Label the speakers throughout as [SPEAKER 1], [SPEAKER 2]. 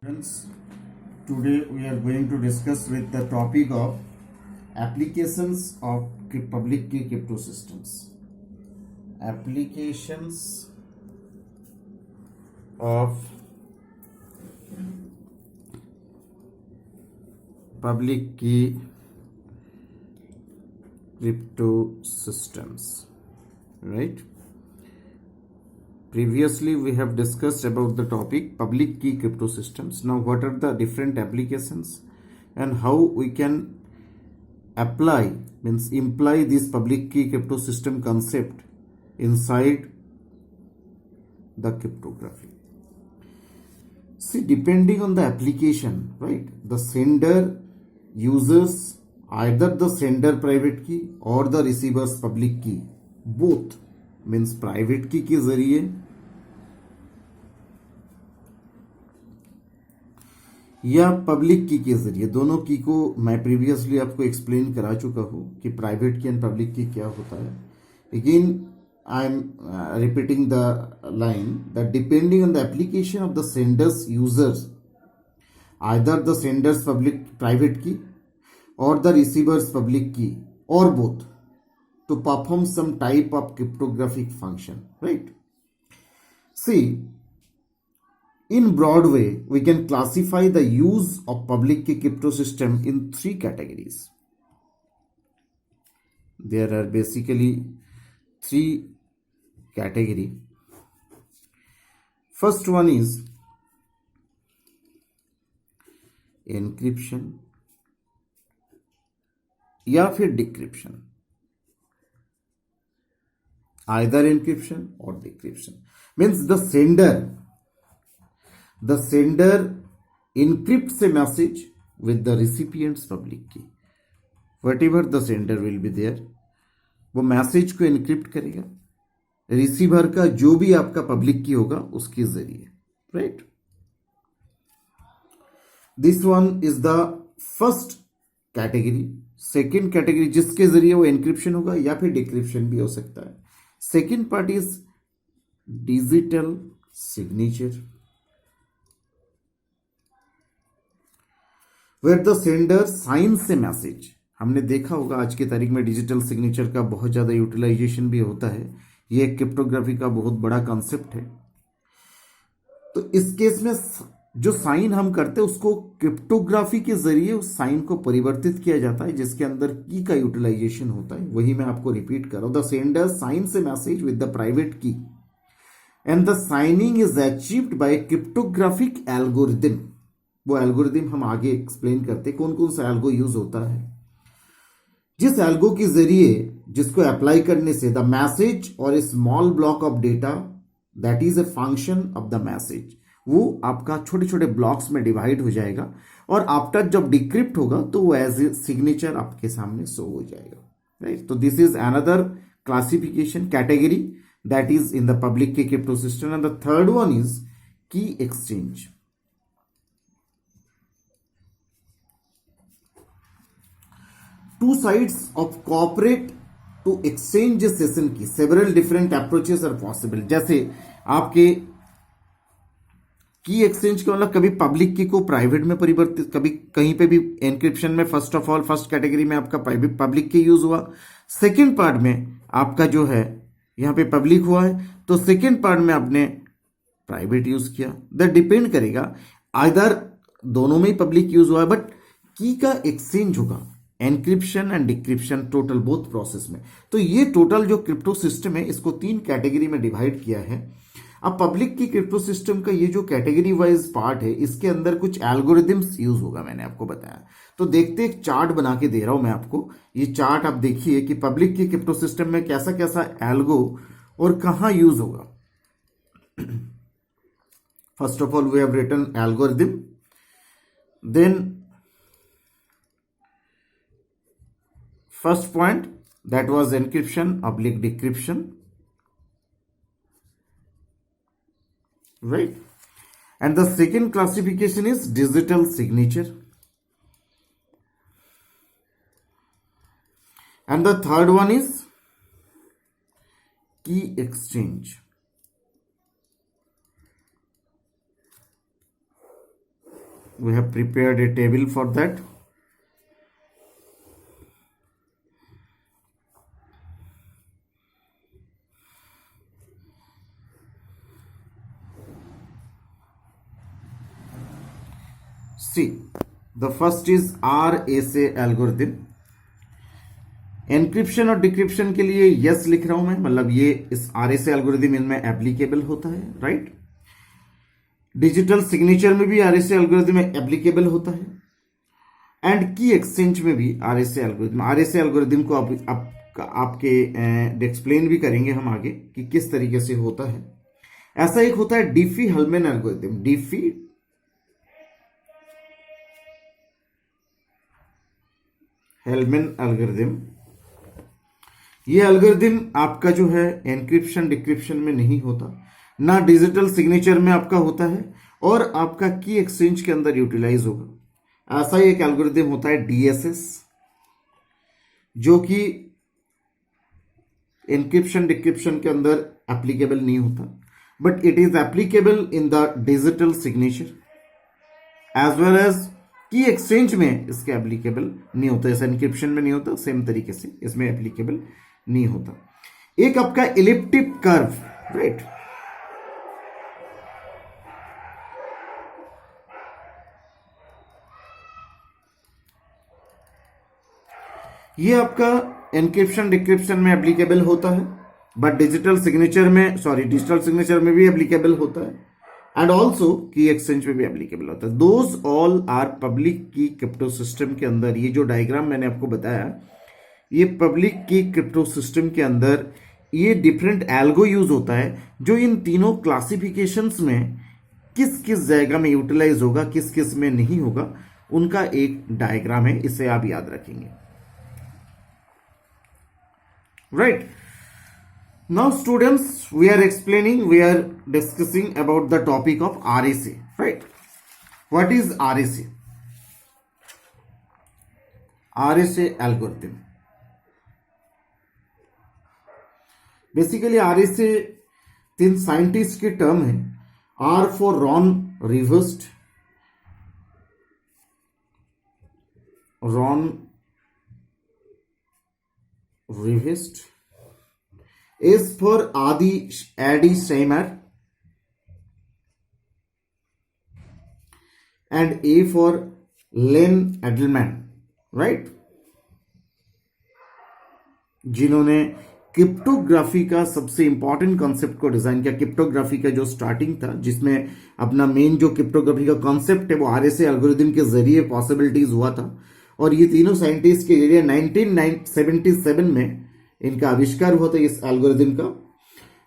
[SPEAKER 1] Friends, today we are going to discuss with the topic of applications of public key crypto systems. Applications of public key crypto systems, right? Previously we have discussed about the topic public key crypto systems. Now what are the different applications and how we can imply this public key crypto system concept inside the cryptography. See, depending on the application, right, the sender uses either the sender private key or the receiver's public key, both means private की के जरिए या public की के जरिए, दोनों की को मैं प्रीवियसली आपको एक्सप्लेन करा चुका हूं कि प्राइवेट की एंड पब्लिक की क्या होता है. Again I am repeating the line that depending on the application of the Sanders users either the Sanders public private की और द रिसीवर्स पब्लिक की और both to perform some type of cryptographic function, right? See, in broad way, we can classify the use of public key crypto system in three categories. There are basically three category. First one is encryption या फिर decryption. Either encryption or decryption means the sender encrypts a message with the recipient's public key. Whatever the sender will be there, वो message को encrypt करेगा receiver का जो भी आपका public की होगा उसके जरिए, right. This one is the first category. Second category जिसके जरिए वो एनक्रिप्शन होगा या फिर डिक्रिप्शन भी हो सकता है. Second part is digital signature, where the sender signs a message. हमने देखा होगा आज की तारीख में डिजिटल सिग्नेचर का बहुत ज़्यादा यूटिलाइजेशन भी होता है. ये क्रिप्टोग्राफी का बहुत बड़ा कॉन्सेप्ट है. तो इस केस में जो साइन हम करते हैं उसको क्रिप्टोग्राफी के जरिए उस साइन को परिवर्तित किया जाता है जिसके अंदर की का यूटिलाइजेशन होता है. वही मैं आपको रिपीट कर रहा हूं. The sender signs a message with the private key and the signing is achieved by cryptographic algorithm. वो एल्गोरिदम हम आगे एक्सप्लेन करते कौन कौन सा एल्गो यूज होता है. जिस एल्गो के जरिए जिसको अप्लाई करने से द मैसेज और a small block of data that is a function of the message वो आपका छोटे छोटे ब्लॉक्स में डिवाइड हो जाएगा और आफ्टर जब डिक्रिप्ट होगा तो वो एज ए सिग्नेचर आपके सामने शो हो जाएगा, राइट. तो this is another classification category that is in the public key crypto system. And the third one is key exchange. Two sides of cooperate to exchange session key. Several different approaches are possible. जैसे आपके की exchange का मतलब कभी public की को private में परिवर्तित, कभी कहीं पे भी एनक्रिप्शन में first of all first category में आपका पब्लिक की यूज हुआ. सेकंड पार्ट में आपका जो है यहां पे पब्लिक हुआ है तो सेकंड पार्ट में आपने प्राइवेट यूज किया. दैट डिपेंड करेगा आइदर दोनों में ही पब्लिक यूज हुआ है बट की का एक्सचेंज होगा encryption and decryption total both process में. तो ये टोटल जो क्रिप्टो सिस्टम है इसको तीन कैटेगरी में डिवाइड किया है. अब पब्लिक की क्रिप्टो सिस्टम का ये जो कैटेगरी वाइज पार्ट है इसके अंदर कुछ एल्गोरिदम्स यूज होगा, मैंने आपको बताया. तो देखते एक चार्ट बना के दे रहा हूं मैं आपको. ये चार्ट आप देखिए कि पब्लिक की क्रिप्टो सिस्टम में कैसा कैसा एल्गो और कहां यूज होगा. First of all we have written algorithm, then first point that was encryption oblique decryption, right. And the second classification is digital signature, and the third one is key exchange. we have prepared a table for that. See, the first is RSA algorithm. Encryption और decryption के लिए yes लिख रहा हूं मैं, मतलब ये इस RSA एल्गोरिथम इनमें एप्लीकेबल होता है, राइट। डिजिटल सिग्नेचर में भी RSA एल्गोरिथम एप्लीकेबल होता है एंड की एक्सचेंज में भी RSA एल्गोरिथम को आपके एक्सप्लेन भी करेंगे हम आगे कि किस तरीके से होता है। ऐसा एक होता है डिफी-हेल्मन एल्गोरिथम। डिफी-हेल्मन एल्गोरिथम, ये एल्गोरिथम आपका जो है एनक्रिप्शन डिक्रिप्शन में नहीं होता, ना डिजिटल सिग्नेचर में आपका होता है और आपका की एक्सचेंज के अंदर यूटिलाइज होगा। ऐसा ही एक एल्गोरिथम होता है DSS, जो कि एनक्रिप्शन डिक्रिप्शन के अंदर एप्लीकेबल नहीं होता, but it is applicable in the digital signature as well as key exchange में इसके एप्लीकेबल नहीं होता। जैसे एनक्रिप्शन में नहीं होता, सेम तरीके से इसमें एप्लीकेबल नहीं होता। एक आपका इलिप्टिक कर्व, राइट, ये आपका एनक्रिप्शन डिक्रिप्शन में एप्लीकेबल होता है, बट डिजिटल सिग्नेचर में भी एप्लीकेबल होता है एंड ऑल्सो की एक्सचेंज में भी एप्लीकेबल होता है। Those all are public key crypto system के अंदर, ये जो डायग्राम मैंने आपको बताया, ये पब्लिक की क्रिप्टो सिस्टम के अंदर ये डिफरेंट एल्गो यूज होता है, जो इन तीनों क्लासिफिकेशंस में किस किस जगह में यूटिलाइज होगा, किस किस में नहीं होगा, उनका एक डायग्राम है, इसे आप याद रखेंगे, right. Now students, we are discussing about the topic of RSA, right? What is RSA? RSA algorithm. Basically RSA 3 scientist की टर्म है। R for Ron Rivest, S for Adi Steimer, and A for Len Edelman, right? जिन्होंने cryptography का सबसे important concept को design किया। Cryptography का जो starting था, जिसमें अपना मेन जो क्रिप्टोग्राफी का कॉन्सेप्ट है वो RSA एल्गोरिथम के जरिए पॉसिबिलिटीज हुआ था, और ये तीनों साइंटिस्ट के जरिए 1977 में इनका आविष्कार हुआ था इस एल्गोरिथम का।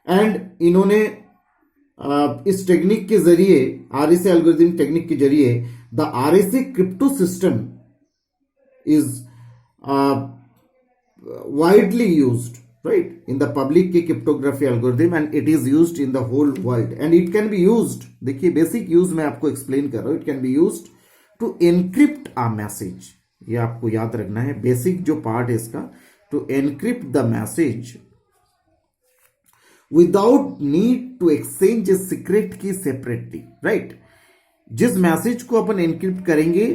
[SPEAKER 1] एंड इन्होंने इस टेक्निक के जरिए, RSA एल्गोरिथम टेक्निक के जरिए, the RSA crypto system is widely used, right, in the public key cryptography algorithm, and it is used in the whole world, and it can be used, देखिए basic use मैं आपको explain कर रहा हूं, it can be used to encrypt a message, ये आपको याद रखना है, बेसिक जो पार्ट है इसका, to encrypt the message without need to exchange a secret key separately, right? जिस मैसेज को अपन एनक्रिप्ट करेंगे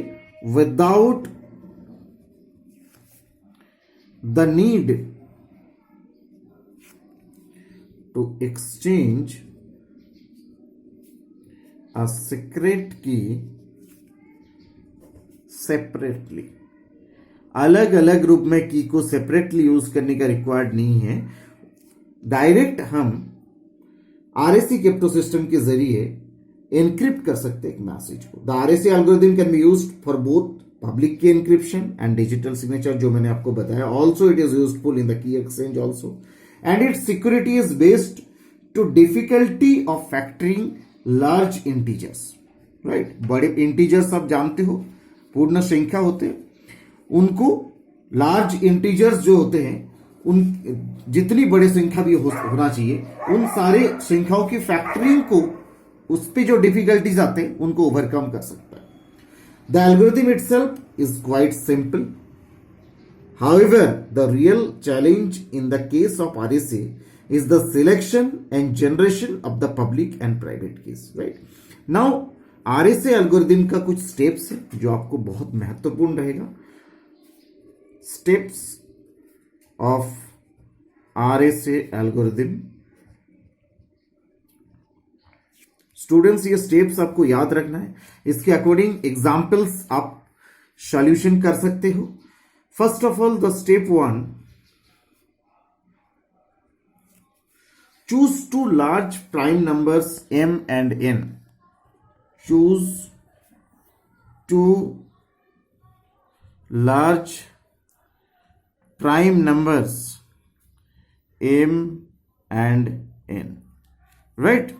[SPEAKER 1] without the need to exchange a secret key separately, अलग अलग रूप में की को सेपरेटली यूज करने का रिक्वायर्ड नहीं है। डायरेक्ट हम RSA क्रिप्टो सिस्टम के जरिए एनक्रिप्ट कर सकते हैं एक मैसेज को। The RSA algorithm can be used for both public key encryption and digital signature, जो मैंने आपको बताया। Also it is useful in the key exchange also, and its security is based to difficulty of factoring large integers, right. बड़े integers आप जानते हो, पूर्ण संख्या होते हैं, उनको लार्ज इंटीजर्स जो होते हैं, उन जितनी बड़ी संख्या भी होना चाहिए, उन सारे संख्याओं की फैक्टरिंग को, उस पे जो डिफिकल्टीज आते हैं उनको ओवरकम कर सकता है। The algorithm itself is quite simple. However, the real challenge in the case of RSA is the selection and generation of the public and private keys, right? Now, RSA algorithm का कुछ steps है जो आपको बहुत महत्वपूर्ण रहेगा। Steps of RSA algorithm. Students, ये steps आपको याद रखना है, इसके अकॉर्डिंग एग्जाम्पल्स आप सॉल्यूशन कर सकते हो। First of all, the step 1, choose two large prime numbers m and n. Choose two large prime numbers m and n. Right?